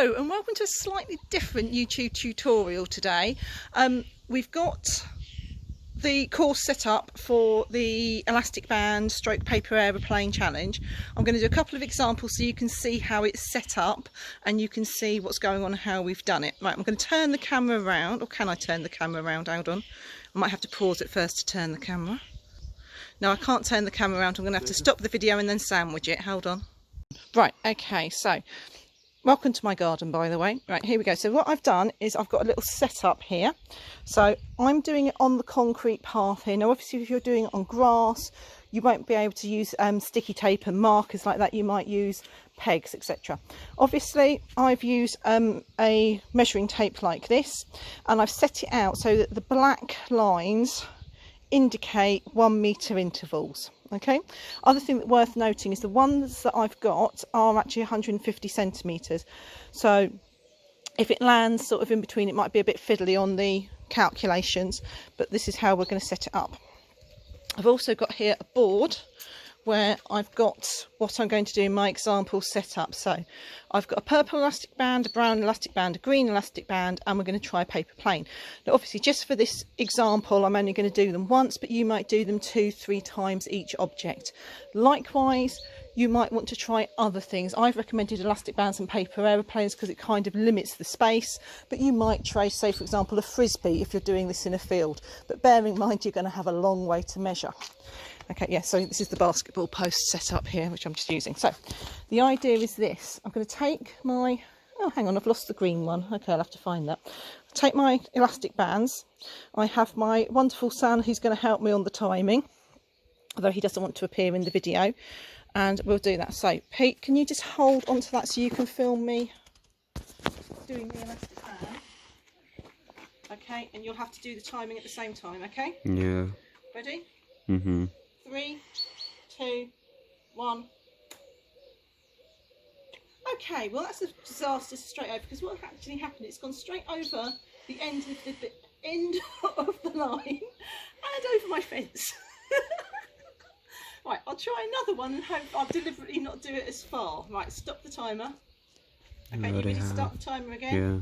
Hello and welcome to a slightly different YouTube tutorial today. We've got the course set up for the elastic band stroke paper aeroplane challenge. I'm going to do a couple of examples so you can see how it's set up and you can see what's going on and how we've done it. Right, I'm going to turn the camera around, or can I turn the camera around? Hold on, I might have to pause it first to turn the camera. No, I can't turn the camera around. I'm going to have to stop the video and then sandwich it. Hold on. Right, okay, so welcome to my garden, by the way. Right, here we go. So what I've done is I've got a little setup here. So I'm doing it on the concrete path here. Now obviously if you're doing it on grass, you won't be able to use sticky tape and markers like that. You might use pegs, etc. Obviously I've used a measuring tape like this, and I've set it out so that the black lines indicate 1 metre intervals. Okay, other thing worth noting is the ones that I've got are actually 150 centimetres, so if it lands sort of in between, it might be a bit fiddly on the calculations, but this is how we're going to set it up. I've also got here a board where I've got what I'm going to do in my example setup. So I've got a purple elastic band, a brown elastic band, a green elastic band, and we're going to try a paper plane. Now obviously just for this example I'm only going to do them once, but you might do them 2-3 times each object. Likewise, you might want to try other things. I've recommended elastic bands and paper aeroplanes because it kind of limits the space, but you might try, say for example, a frisbee if you're doing this in a field, but bear in mind you're going to have a long way to measure. Okay, yeah, so this is the basketball post set up here, which I'm just using. So the idea is this. I'm going to take my, oh, hang on, I've lost the green one. Okay, I'll have to find that. Take my elastic bands. I have my wonderful son who's going to help me on the timing, although he doesn't want to appear in the video, and we'll do that. So Pete, can you just hold onto that so you can film me doing the elastic band? Okay, and you'll have to do the timing at the same time, okay? Yeah. Ready? Mm-hmm. 3, 2, 1. Okay, well that's a disaster straight over, because what actually happened, it's gone straight over the end of the line and over my fence. Right, I'll try another one and hope I'll deliberately not do it as far. Right, stop the timer. Okay, you ready to start the timer again? Yeah.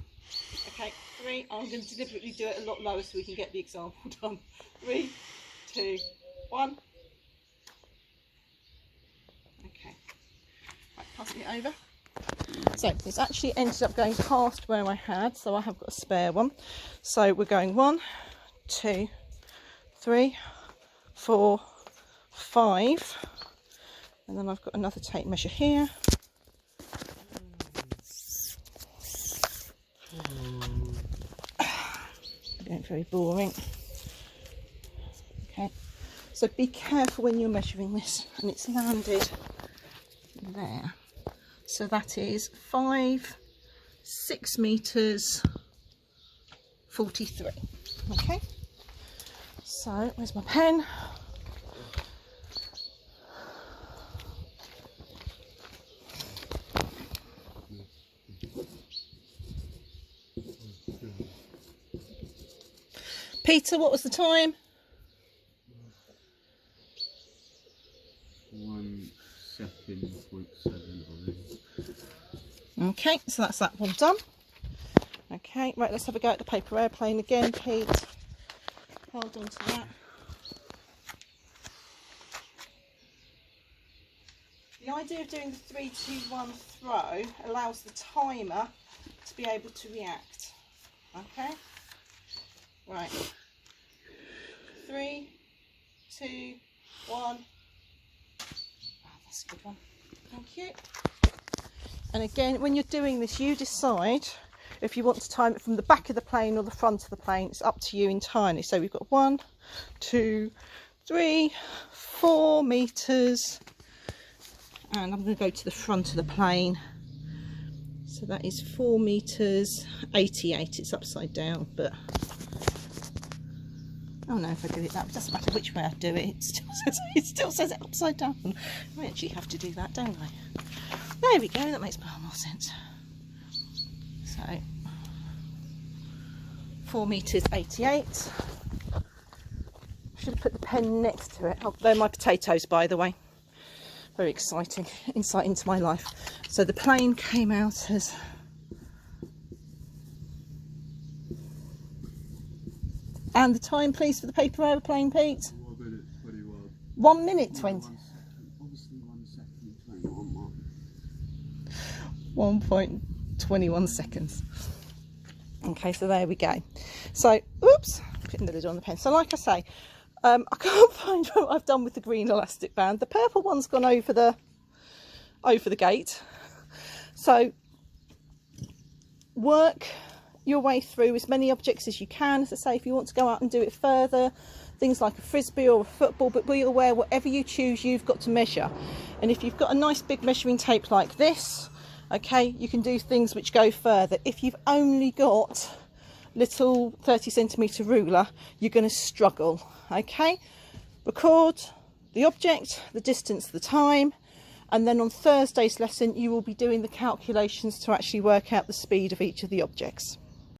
Okay, 3. I'm going to deliberately do it a lot lower so we can get the example done. 3, 2, 1. Okay, right, passing it over. So it's actually ended up going past where I had, so I have got a spare one. So we're going 1, 2, 3, 4, 5, and then I've got another tape measure here. Getting very boring. Okay, so be careful when you're measuring this, and it's landed there. So that is 6 metres 43. Okay, so where's my pen? Peter, what was the time? 1 second, 0.7. Okay, so that's that one done. Okay, right, let's have a go at the paper airplane again, Pete. Hold on to that. The idea of doing the 3, 2, 1 throw allows the timer to be able to react. Okay, right. 3, 2, 1. Oh, that's a good one. Thank you. And again, when you're doing this, you decide if you want to time it from the back of the plane or the front of the plane. It's up to you entirely. So we've got 1, 2, 3, 4 metres, and I'm going to go to the front of the plane. So that is 4 metres 88. It's upside down, but oh no, if I do it that way, it doesn't matter which way I do it, it still says it upside down. I actually have to do that, don't I? There we go, that makes more sense. So 4 metres 88. I should have put the pen next to it. Oh, they're my potatoes, by the way. Very exciting insight into my life. So the plane came out as And the time, please, for the paper aeroplane, Pete? 1 minute 21. 1 minute 20. Obviously 1 second 21 1.21 seconds. Okay, so there we go. So, oops, putting the lid on the pen. So like I say, I can't find what I've done with the green elastic band. The purple one's gone over the gate. So work your way through as many objects as you can. As I say, if you want to go out and do it further, things like a frisbee or a football, but be aware whatever you choose, you've got to measure. And if you've got a nice big measuring tape like this, okay, you can do things which go further. If you've only got little 30cm ruler, you're going to struggle. Okay, record the object, the distance, the time, and then on Thursday's lesson you will be doing the calculations to actually work out the speed of each of the objects.